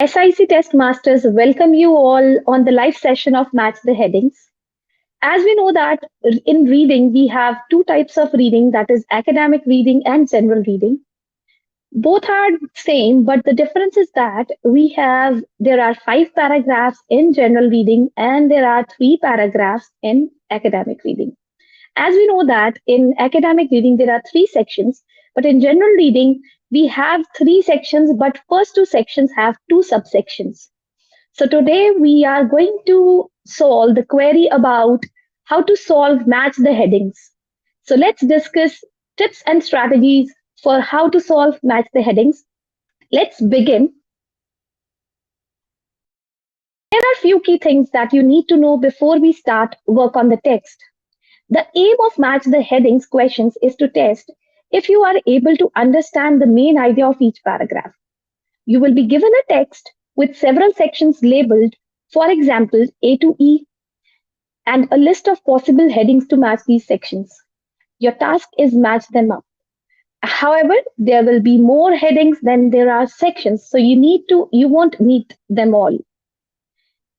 SIEC Test Masters welcome you all on the live session of Match the Headings. As we know that in reading, we have two types of reading, that is academic reading and general reading. Both are same, but the difference is that there are 5 paragraphs in general reading and there are 3 paragraphs in academic reading. As we know that in academic reading, there are 3 sections, but in general reading, we have 3 sections, but first 2 sections have 2 subsections. So today we are going to solve the query about how to solve match the headings. So let's discuss tips and strategies for how to solve match the headings. Let's begin. There are few key things that you need to know before we start work on the text. The aim of match the headings questions is to test if you are able to understand the main idea of each paragraph. You will be given a text with several sections labeled, for example, A to E, and a list of possible headings to match these sections. Your task is match them up. However, there will be more headings than there are sections, so you won't meet them all.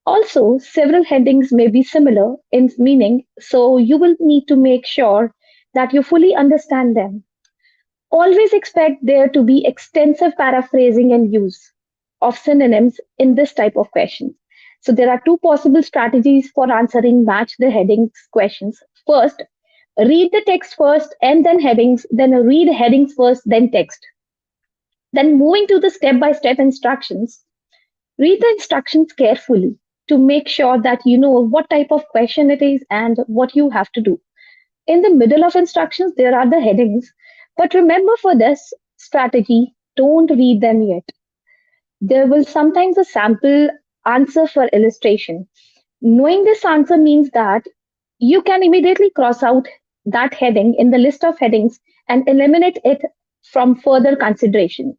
Also, several headings may be similar in meaning, so you will need to make sure that you fully understand them. Always expect there to be extensive paraphrasing and use of synonyms in this type of question. So there are 2 possible strategies for answering match the headings questions. First, read the text first and then headings, then read headings first, then text. Then moving to the step-by-step instructions, read the instructions carefully to make sure that you know what type of question it is and what you have to do. In the middle of instructions, there are the headings, but remember for this strategy, don't read them yet. There will sometimes a sample answer for illustration. Knowing this answer means that you can immediately cross out that heading in the list of headings and eliminate it from further consideration.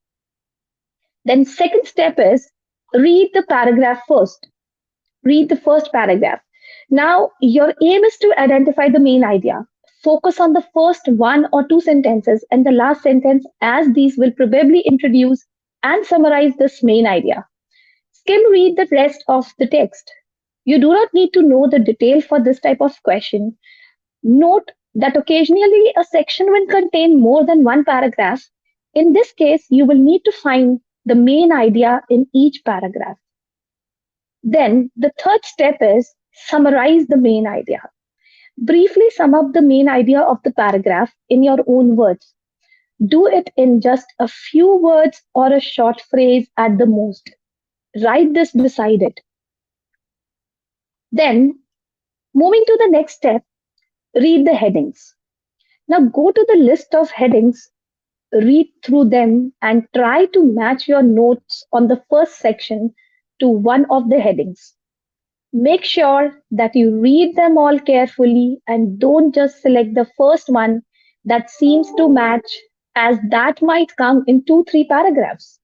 Then second step is read the paragraph first. Read the first paragraph. Now, your aim is to identify the main idea. Focus on the first 1 or 2 sentences and the last sentence, as these will probably introduce and summarize this main idea. Skim read the rest of the text. You do not need to know the detail for this type of question. Note that occasionally a section will contain more than 1 paragraph. In this case, you will need to find the main idea in each paragraph. Then the third step is summarize the main idea. Briefly sum up the main idea of the paragraph in your own words. Do it in just a few words or a short phrase at the most. Write this beside it. Then, moving to the next step, read the headings. Now go to the list of headings, read through them, and try to match your notes on the first section to one of the headings. Make sure that you read them all carefully and don't just select the first one that seems to match, as that might come in 2-3 paragraphs.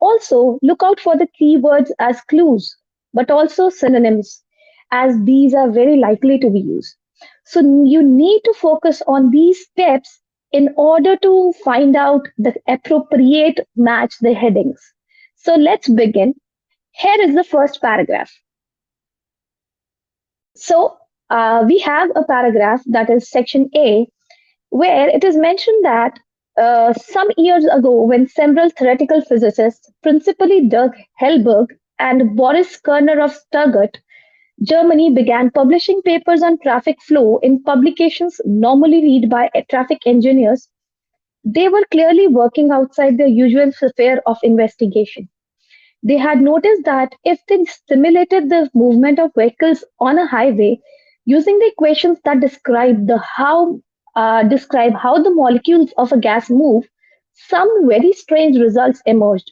Also, look out for the keywords as clues, but also synonyms, as these are very likely to be used. So you need to focus on these steps in order to find out the appropriate match the headings. So let's begin. Here is the first paragraph. So we have a paragraph that is section A, where it is mentioned that some years ago, when several theoretical physicists, principally Doug Hellberg and Boris Kerner of Stuttgart, Germany, began publishing papers on traffic flow in publications normally read by traffic engineers, they were clearly working outside their usual sphere of investigation. They had noticed that if they simulated the movement of vehicles on a highway using the equations that describe how the molecules of a gas move, some very strange results emerged.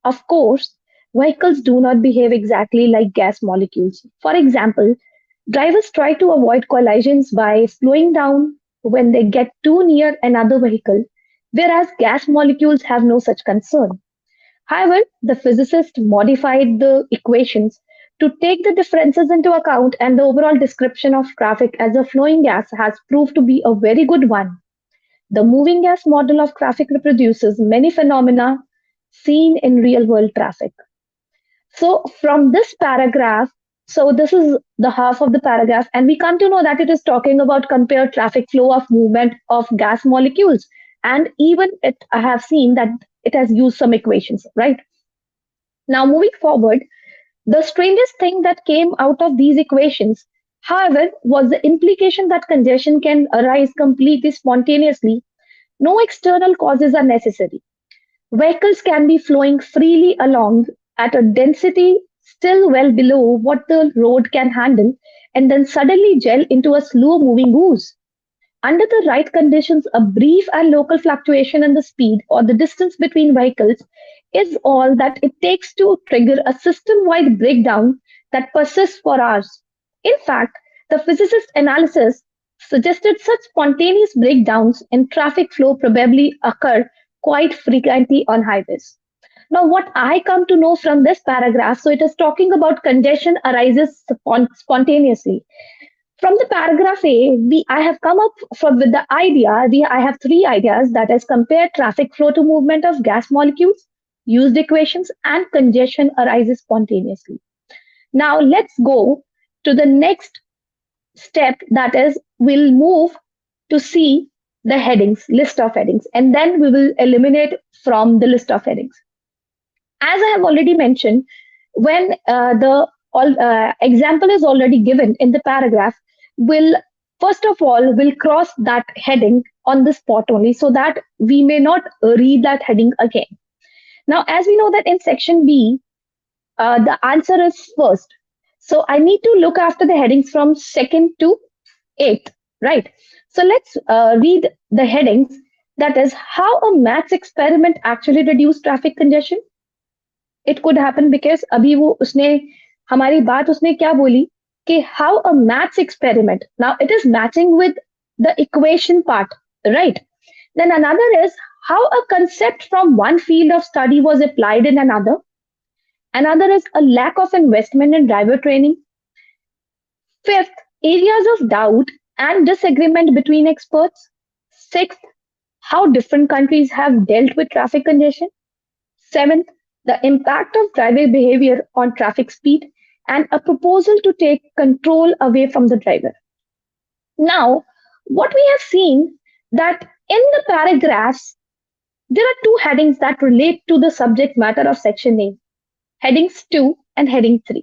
Of course, vehicles do not behave exactly like gas molecules. For example, drivers try to avoid collisions by slowing down when they get too near another vehicle, whereas gas molecules have no such concern. However, the physicist modified the equations to take the differences into account, and the overall description of traffic as a flowing gas has proved to be a very good one. The moving gas model of traffic reproduces many phenomena seen in real world traffic. So from this paragraph, so this is the half of the paragraph, and we come to know that it is talking about compared traffic flow of movement of gas molecules. And even I have seen that it has used some equations, right? Now moving forward, the strangest thing that came out of these equations, however, was the implication that congestion can arise completely spontaneously. No external causes are necessary. Vehicles can be flowing freely along at a density still well below what the road can handle and then suddenly gel into a slow moving ooze. Under the right conditions, a brief and local fluctuation in the speed or the distance between vehicles is all that it takes to trigger a system wide breakdown that persists for hours. In fact, the physicist analysis suggested such spontaneous breakdowns in traffic flow probably occur quite frequently on highways. Now, what I come to know from this paragraph, so it is talking about congestion arises spontaneously. From the paragraph A, I have come up with the idea. I have three ideas, that is compare traffic flow to movement of gas molecules, used equations, and congestion arises spontaneously. Now let's go to the next step, that is we'll move to see the headings, list of headings, and then we will eliminate from the list of headings. As I have already mentioned, when the example is already given in the paragraph, will first of all will cross that heading on the spot only, so that we may not read that heading again. Now, as we know that in section B, the answer is first. So I need to look after the headings from second to eighth, right? So let's read the headings. That is how a maths experiment actually reduced traffic congestion. It could happen because अभी वो उसने हमारी बात उसने क्या बोली कि how a maths experiment. Now it is matching with the equation part, right? Then another is how a concept from one field of study was applied in another. Another is a lack of investment in driver training. Fifth, areas of doubt and disagreement between experts. Sixth, how different countries have dealt with traffic congestion. Seventh, the impact of driver behavior on traffic speed, and a proposal to take control away from the driver. Now, what we have seen that in the paragraphs, there are two headings that relate to the subject matter of section A, headings 2 and heading 3.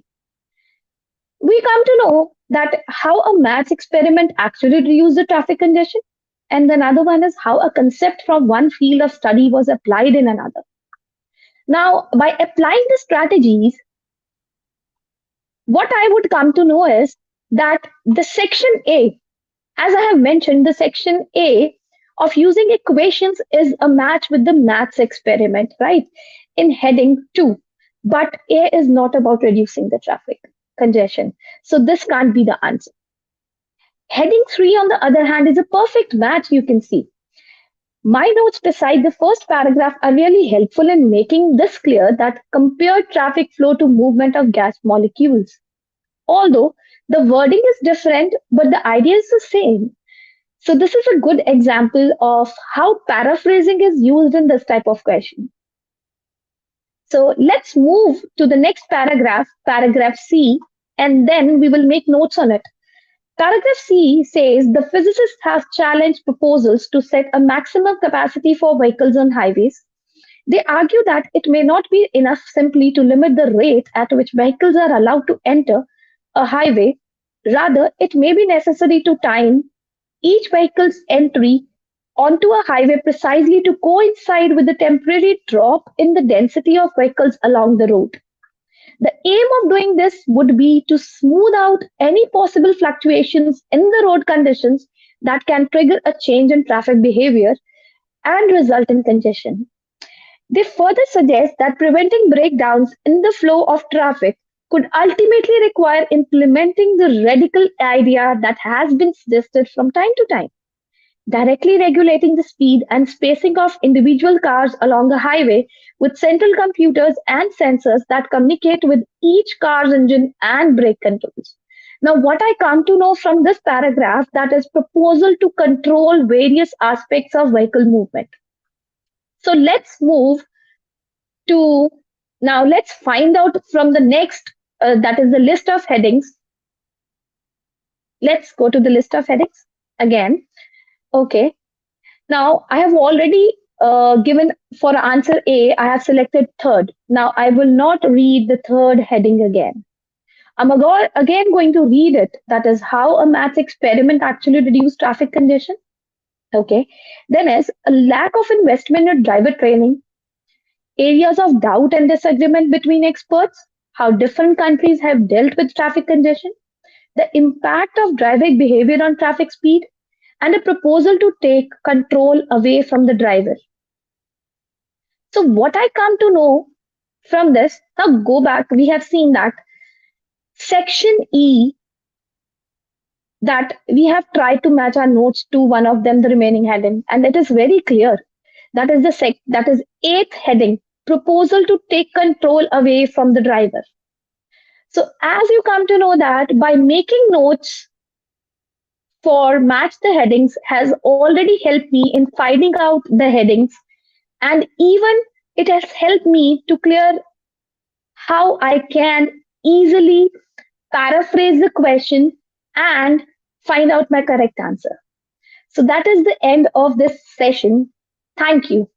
We come to know that how a maths experiment actually reduced the traffic congestion, and the other one is how a concept from one field of study was applied in another. Now, by applying the strategies, what I would come to know is that the section A, as I have mentioned, the section A of using equations is a match with the maths experiment, right? In heading 2. But A is not about reducing the traffic congestion. So this can't be the answer. Heading 3, on the other hand, is a perfect match, you can see. My notes beside the first paragraph are really helpful in making this clear that compared traffic flow to movement of gas molecules. Although the wording is different, but the idea is the same. So this is a good example of how paraphrasing is used in this type of question. So let's move to the next paragraph, paragraph C, and then we will make notes on it. Paragraph C says the physicists have challenged proposals to set a maximum capacity for vehicles on highways. They argue that it may not be enough simply to limit the rate at which vehicles are allowed to enter a highway. Rather, it may be necessary to time each vehicle's entry onto a highway precisely to coincide with the temporary drop in the density of vehicles along the road. The aim of doing this would be to smooth out any possible fluctuations in the road conditions that can trigger a change in traffic behavior and result in congestion. They further suggest that preventing breakdowns in the flow of traffic could ultimately require implementing the radical idea that has been suggested from time to time, directly regulating the speed and spacing of individual cars along a highway with central computers and sensors that communicate with each car's engine and brake controls. Now, what I come to know from this paragraph, that is proposal to control various aspects of vehicle movement. So let's move to Now let's find out from the next, that is the list of headings. Let's go to the list of headings again. Okay. Now I have already given for answer A, I have selected third. Now I will not read the third heading again. Again going to read it. That is how a maths experiment actually reduced traffic congestion. Okay. Then is a lack of investment in driver training, areas of doubt and disagreement between experts, how different countries have dealt with traffic congestion, the impact of driving behavior on traffic speed, and a proposal to take control away from the driver. So, what I come to know from this, now go back, we have seen that section E, that we have tried to match our notes to one of them, the remaining heading, and it is very clear. That is that is eighth heading, proposal to take control away from the driver. So as you come to know that by making notes for match the headings has already helped me in finding out the headings, and even it has helped me to clear how I can easily paraphrase the question and find out my correct answer. So that is the end of this session. Thank you.